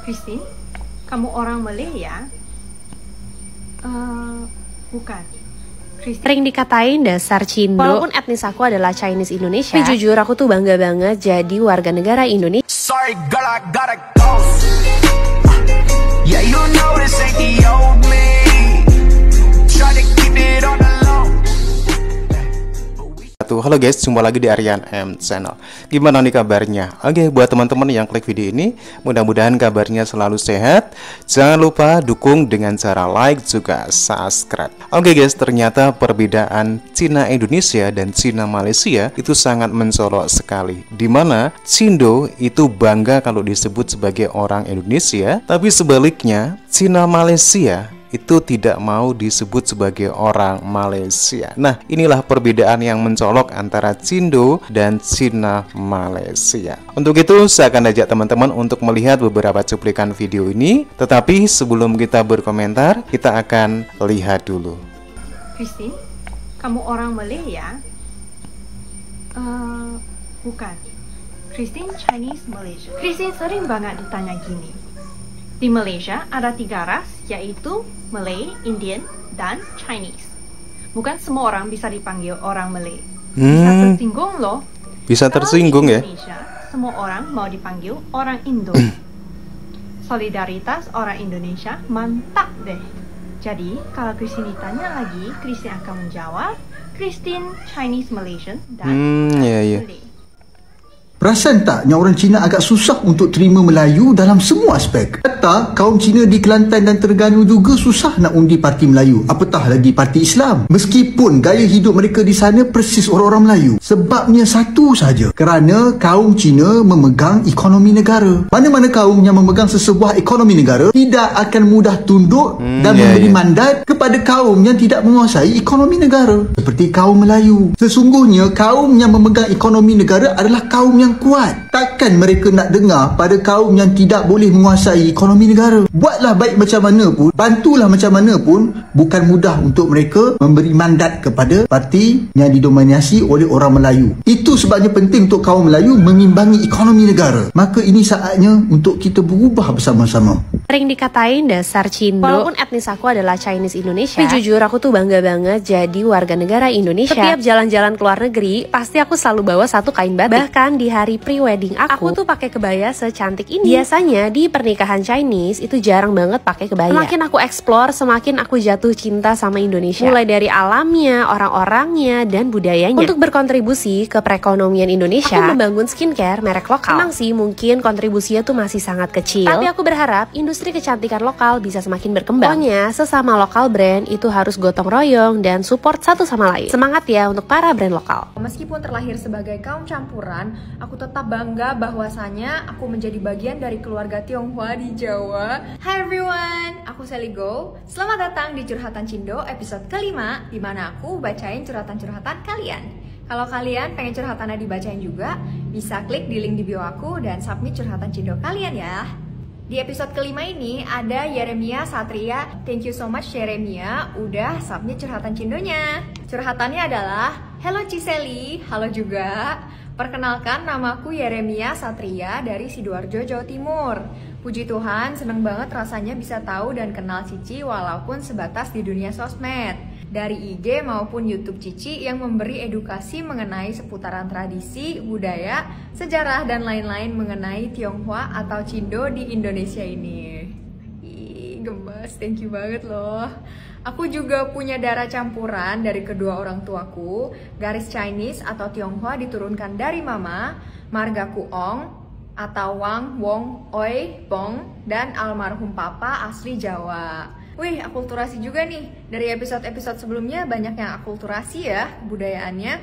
Christine, kamu orang Malay ya? Bukan. Christine. Sering dikatain dasar Cindo. Walaupun etnis aku adalah Chinese Indonesia, tapi jujur aku tuh bangga banget jadi warga negara Indonesia. Sorry girl, I gotta go. Yeah, you know this ain't the old me. Try to keep it on the low. Halo guys, jumpa lagi di Aryan M Channel. Gimana nih kabarnya? Oke, buat teman-teman yang klik video ini, mudah-mudahan kabarnya selalu sehat. Jangan lupa dukung dengan cara like juga subscribe. Oke guys, ternyata perbedaan Cina Indonesia dan Cina Malaysia itu sangat mencolok sekali. Dimana Cindo itu bangga kalau disebut sebagai orang Indonesia, tapi sebaliknya Cina Malaysia itu tidak mau disebut sebagai orang Malaysia. Nah, inilah perbedaan yang mencolok antara Cindo dan Cina Malaysia. Untuk itu, saya akan ajak teman-teman untuk melihat beberapa cuplikan video ini. Tetapi sebelum kita berkomentar, kita akan lihat dulu. Christine, kamu orang Malay ya? Bukan. Christine Chinese Malaysia. Christine sering banget ditanya gini. Di Malaysia ada 3 ras, yaitu Malay, Indian, dan Chinese. Bukan semua orang bisa dipanggil orang Malay. Bisa tersinggung loh. Bisa tersinggung ya? Di Indonesia, semua orang mau dipanggil orang Indo. Solidaritas orang Indonesia mantap deh. Jadi, kalau Christine ditanya lagi, Christine akan menjawab Christine Chinese Malaysian dan Malay. Perasan tak yang orang Cina agak susah untuk terima Melayu dalam semua aspek? Kata kaum Cina di Kelantan dan Terengganu juga susah nak undi parti Melayu, apatah lagi parti Islam. Meskipun gaya hidup mereka di sana persis orang-orang Melayu. Sebabnya satu saja, kerana kaum Cina memegang ekonomi negara. Mana-mana kaum yang memegang sesebuah ekonomi negara tidak akan mudah tunduk dan memberi mandat kepada kaum yang tidak menguasai ekonomi negara. Seperti kaum Melayu. Sesungguhnya kaum yang memegang ekonomi negara adalah kaum yang kuat. Takkan mereka nak dengar pada kaum yang tidak boleh menguasai ekonomi negara. Buatlah baik macam mana pun, bantulah macam mana pun, bukan mudah untuk mereka memberi mandat kepada parti yang didominasi oleh orang Melayu. Itu sebabnya penting untuk kaum Melayu mengimbangi ekonomi negara. Maka ini saatnya untuk kita berubah bersama-sama. Sering dikatain dasar Cindo. Walaupun etnis aku adalah Chinese Indonesia, tapi jujur aku tuh bangga banget jadi warga negara Indonesia. Setiap jalan-jalan ke luar negeri, pasti aku selalu bawa satu kain batik. Bahkan di hari pre-wedding aku tuh pakai kebaya secantik ini. Biasanya di pernikahan Chinese itu jarang banget pakai kebaya. Semakin aku explore, semakin aku jatuh cinta sama Indonesia. Mulai dari alamnya, orang-orangnya, dan budayanya. Untuk berkontribusi ke perekonomian Indonesia, aku membangun skincare merek lokal. Emang sih mungkin kontribusinya tuh masih sangat kecil, tapi aku berharap industri kecantikan lokal bisa semakin berkembang. Pokoknya sesama lokal brand itu harus gotong royong dan support satu sama lain. Semangat ya untuk para brand lokal. Meskipun terlahir sebagai kaum campuran, aku tetap bangga bahwasanya aku menjadi bagian dari keluarga Tionghoa di Jawa. Hi everyone, aku Sally Go. Selamat datang di Curhatan Cindo episode kelima, di mana aku bacain curhatan-curhatan kalian. Kalau kalian pengen curhatannya dibacain juga, bisa klik di link di bio aku dan submit curhatan Cindo kalian ya. Di episode kelima ini ada Yeremia Satria. Thank you so much Yeremia udah submit curhatan Cindonya. Curhatannya adalah, hello Ciseli, halo juga. Perkenalkan, namaku Yeremia Satria dari Sidoarjo, Jawa Timur. Puji Tuhan, seneng banget rasanya bisa tahu dan kenal Cici walaupun sebatas di dunia sosmed. Dari IG maupun YouTube Cici yang memberi edukasi mengenai seputaran tradisi, budaya, sejarah, dan lain-lain mengenai Tionghoa atau Cindo di Indonesia ini. Ih, gemes, thank you banget loh. Aku juga punya darah campuran dari kedua orang tuaku. Garis Chinese atau Tionghoa diturunkan dari mama, margaku Ong atau Wang, Wong, Oi, Pong, dan almarhum papa asli Jawa. Wih, akulturasi juga nih. Dari episode-episode sebelumnya banyak yang akulturasi ya kebudayaannya.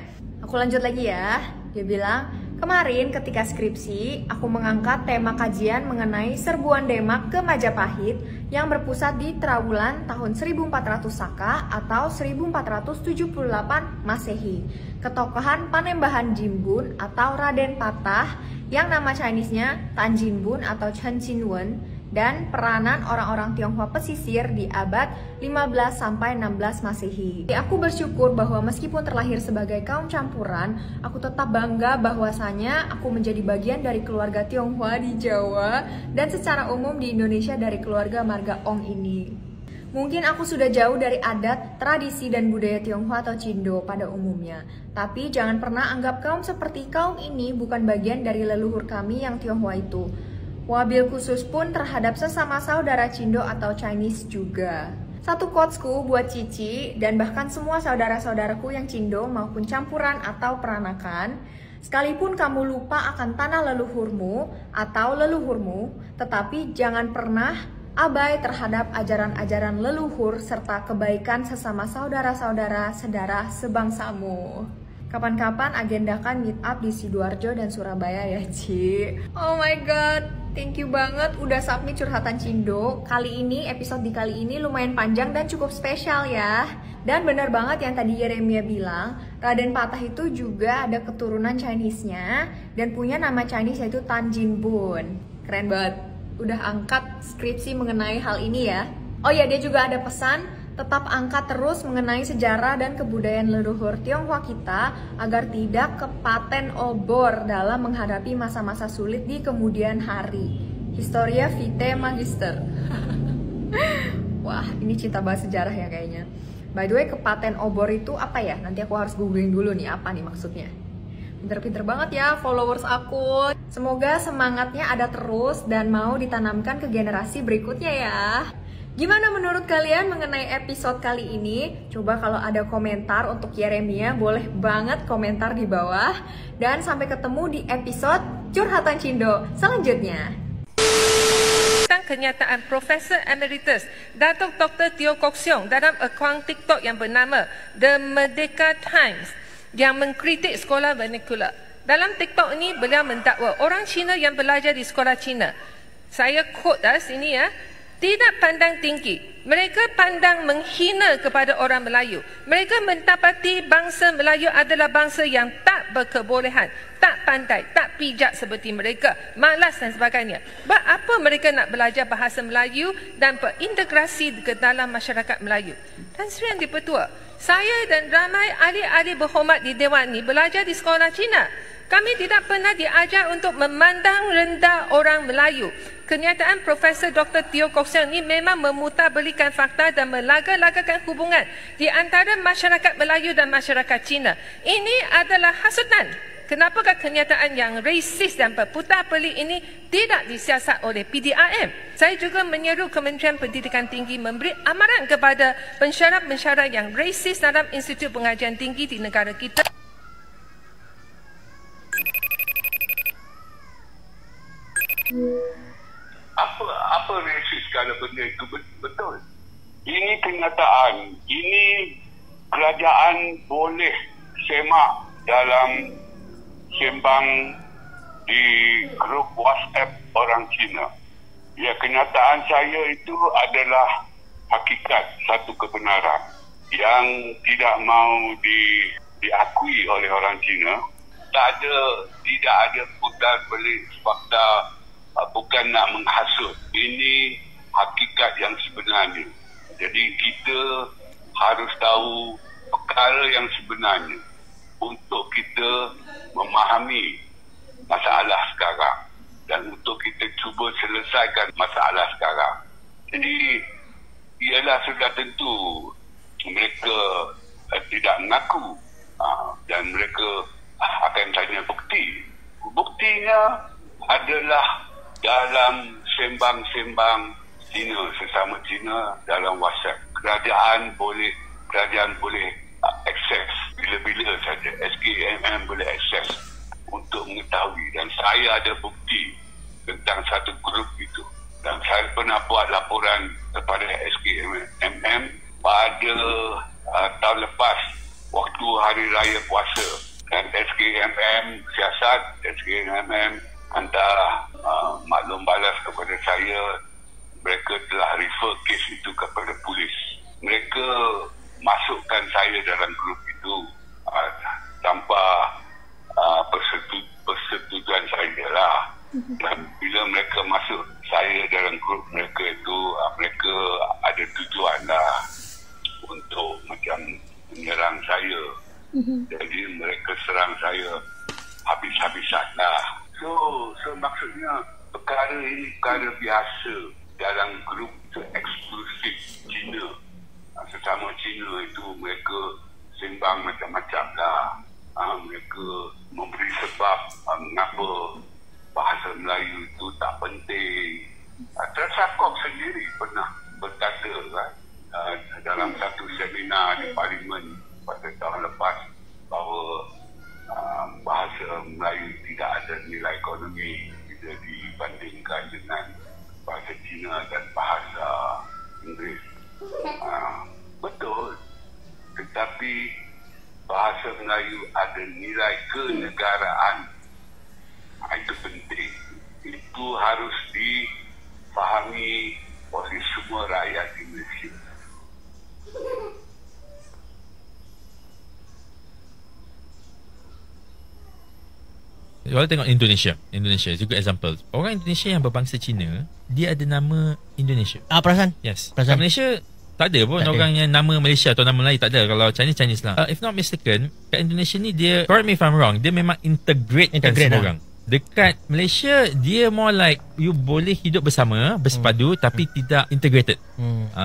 Aku lanjut lagi ya. Dia bilang, kemarin ketika skripsi, aku mengangkat tema kajian mengenai serbuan Demak ke Majapahit yang berpusat di Trawulan tahun 1400 Saka atau 1478 Masehi. Ketokohan Panembahan Jinbun atau Raden Patah yang nama Chinese-nya Tan Jinbun atau Chen Jinwen, dan peranan orang-orang Tionghoa pesisir di abad 15 sampai 16 Masehi. Aku bersyukur bahwa meskipun terlahir sebagai kaum campuran, aku tetap bangga bahwasanya aku menjadi bagian dari keluarga Tionghoa di Jawa dan secara umum di Indonesia dari keluarga marga Ong ini. Mungkin aku sudah jauh dari adat, tradisi, dan budaya Tionghoa atau Cindo pada umumnya. Tapi jangan pernah anggap kaum seperti kaum ini bukan bagian dari leluhur kami yang Tionghoa itu. Wabil khusus pun terhadap sesama saudara Cindo atau Chinese juga. Satu quotesku buat Cici dan bahkan semua saudara-saudaraku yang Cindo maupun campuran atau peranakan, sekalipun kamu lupa akan tanah leluhurmu atau leluhurmu, tetapi jangan pernah abai terhadap ajaran-ajaran leluhur serta kebaikan sesama saudara-saudara sedarah sebangsamu. Kapan-kapan agendakan meet up di Sidoarjo dan Surabaya ya, Ci. Oh my god, thank you banget udah submit curhatan Cindo. Kali ini, episode di kali ini lumayan panjang dan cukup spesial ya. Dan benar banget yang tadi Yeremia bilang, Raden Patah itu juga ada keturunan Chinese-nya dan punya nama Chinese yaitu Tan Jinbun. Keren banget, udah angkat skripsi mengenai hal ini ya. Oh ya, dia juga ada pesan, tetap angkat terus mengenai sejarah dan kebudayaan leluhur Tionghoa kita agar tidak kepaten obor dalam menghadapi masa-masa sulit di kemudian hari. Historia Vitae Magister. Wah, ini cinta bahas sejarah ya kayaknya. By the way, kepaten obor itu apa ya? Nanti aku harus googling dulu nih apa nih maksudnya. Pinter-pinter banget ya followers aku. Semoga semangatnya ada terus dan mau ditanamkan ke generasi berikutnya ya. Gimana menurut kalian mengenai episode kali ini? Coba kalau ada komentar untuk Yeremia, boleh banget komentar di bawah. Dan sampai ketemu di episode Curhatan Cindo selanjutnya. Tentang kenyataan Profesor Emeritus Datuk Dr. Teo Kok Siong dalam akaun TikTok yang bernama The Merdeka Times yang mengkritik sekolah vernacular. Dalam TikTok ini, beliau mendakwa orang Cina yang belajar di sekolah Cina. Saya quote sini ya. Tidak pandang tinggi. Mereka pandang menghina kepada orang Melayu. Mereka mendapati bangsa Melayu adalah bangsa yang tak berkebolehan, tak pandai, tak pijak seperti mereka, malas dan sebagainya. Sebab apa mereka nak belajar bahasa Melayu dan berintegrasi ke dalam masyarakat Melayu? Dan Sri Yang Dipertua, saya dan ramai ahli-ahli berhormat di Dewan ini belajar di sekolah Cina. Kami tidak pernah diajar untuk memandang rendah orang Melayu. Kenyataan Profesor Dr. Teo Kok Siong ini memang memutabalikan fakta dan melaga-lagakan hubungan di antara masyarakat Melayu dan masyarakat Cina. Ini adalah hasutan. Kenapakah kenyataan yang rasis dan berputar pelik ini tidak disiasat oleh PDRM? Saya juga menyeru Kementerian Pendidikan Tinggi memberi amaran kepada pensyarah-pensyarah yang rasis dalam institut pengajian tinggi di negara kita. Apa resis kalau benda itu betul? Ini kenyataan. Ini kerajaan boleh semak dalam sembang di grup WhatsApp orang Cina. Ya, kenyataan saya itu adalah hakikat satu kebenaran yang tidak mau diakui oleh orang Cina. Tidak ada putar balik fakta, bukan nak menghasut. Ini hakikat yang sebenarnya. Jadi kita harus tahu perkara yang sebenarnya untuk kita memahami masalah sekarang dan untuk kita cuba selesaikan masalah sekarang. Jadi ialah sudah tentu mereka tidak mengaku dan mereka akan tanya bukti. Buktinya adalah dalam sembang-sembang Cina, sesama Cina dalam WhatsApp. Kerajaan boleh akses bila-bila saja. SKMM boleh akses untuk mengetahui, dan saya ada bukti tentang satu grup itu, dan saya pernah buat laporan kepada SKMM pada tahun lepas waktu hari raya puasa, dan SKMM siasat, SKMM hantar maklum balas kepada saya mereka telah refer kes itu kepada polis. Mereka masukkan saya dalam grup itu tanpa persetujuan saya lah. Dan bila mereka masuk saya dalam grup mereka itu, mereka ada tujuan lah untuk macam menyerang saya. Jadi mereka serang saya habis-habisan lah. So maksudnya perkara ini perkara biasa dalam grup eksklusif Cina. Sesama Cina itu mereka sembang macam-macam lah. Mereka memberi sebab mengapa bahasa Melayu itu tak penting. Tersakok sendiri pernah berkata kan, dalam satu seminar di Parlimen pada tahun lepas bahawa bahasa Melayu tidak ada nilai ekonomi bila dibandingkan dengan bahasa Cina dan bahasa Inggeris. Betul, tetapi bahasa Melayu ada nilai kenegaraan. Itu penting. Itu harus difahami oleh semua rakyat Indonesia. Kalau tengok Indonesia juga example. Orang Indonesia yang berbangsa Cina, dia ada nama Indonesia. Perasan? Yes. Perasan. Kat Malaysia tak ada pun orang yang nama Malaysia atau nama Melayu, tak ada. Kalau Chinese lah. If not mistaken, kat Indonesia ni dia, correct me if I'm wrong, dia memang integrate semua orang. Dekat Malaysia dia more like you boleh hidup bersama, bersepadu tapi tidak integrated.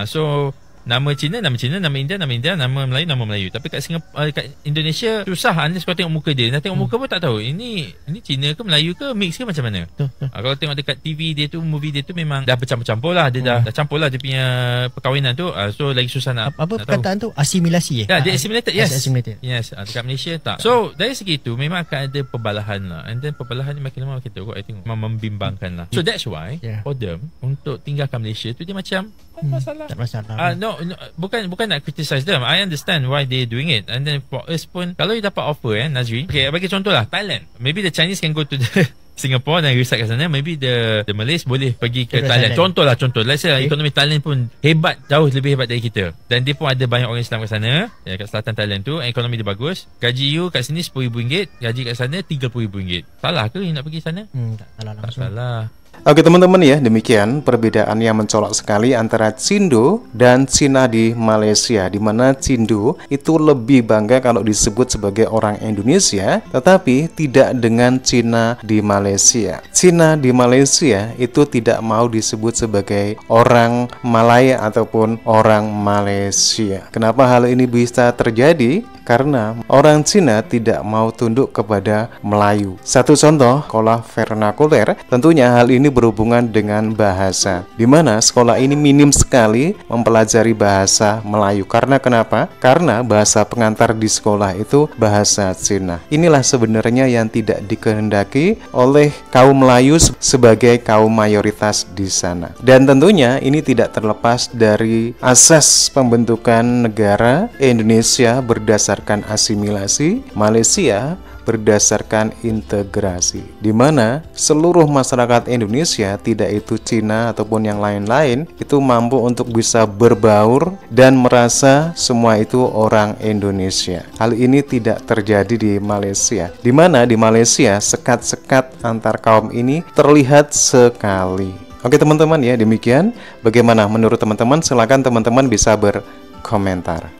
So nama Cina, nama India, nama Melayu. Tapi kat Singapura, kat Indonesia susah unless kau tengok muka dia. Nak tengok muka pun tak tahu ini Cina ke Melayu ke, mix ke macam mana. Kalau tengok dekat TV dia tu, movie dia tu memang dah bercampur-campur lah. Dia dah campur lah dia punya perkahwinan tu. So lagi susah nak perkataan tu asimilasi dia assimilated. Yes. Assimilated. Yes. Dekat Malaysia tak. So dari segi tu memang akan ada perbalahan lah. And then perbalahan ni makin lama makin teruk, I tengok memang membimbangkan lah. So that's why for them untuk tinggalkan Malaysia tu dia macam tak masalah. No, bukan nak criticize them. I understand why they doing it. And then for us pun, kalau you dapat offer Nazri, okay, bagi contoh lah Thailand, maybe the Chinese can go to the Singapore dan reside kat sana. Maybe the Malays boleh pergi ke Thailand. Contoh lah, let's say ekonomi Thailand pun hebat, jauh lebih hebat dari kita, dan dia pun ada banyak orang Islam kat sana, kat selatan Thailand tu. Ekonomi dia bagus. Gaji you kat sini RM10,000, gaji kat sana RM30,000. Salah ke you nak pergi sana? Tak salah langsung. Tak salah. Oke teman-teman ya, demikian perbedaan yang mencolok sekali antara Cindo dan Cina di Malaysia, di mana Cindo itu lebih bangga kalau disebut sebagai orang Indonesia, tetapi tidak dengan Cina di Malaysia. Cina di Malaysia itu tidak mau disebut sebagai orang Malaya ataupun orang Malaysia. Kenapa hal ini bisa terjadi? Karena orang Cina tidak mau tunduk kepada Melayu. Satu contoh, sekolah vernakuler, tentunya hal ini berhubungan dengan bahasa, di mana sekolah ini minim sekali mempelajari bahasa Melayu. Karena kenapa? Karena bahasa pengantar di sekolah itu bahasa Cina. Inilah sebenarnya yang tidak dikehendaki oleh kaum Melayu sebagai kaum mayoritas di sana. Dan tentunya ini tidak terlepas dari asas pembentukan negara Indonesia berdasarkan asimilasi, Malaysia berdasarkan integrasi, di mana seluruh masyarakat Indonesia, tidak itu Cina ataupun yang lain-lain, itu mampu untuk bisa berbaur dan merasa semua itu orang Indonesia. Hal ini tidak terjadi di Malaysia, di mana di Malaysia sekat-sekat antar kaum ini terlihat sekali. Oke teman-teman ya, demikian. Bagaimana menurut teman-teman? Silakan teman-teman bisa berkomentar.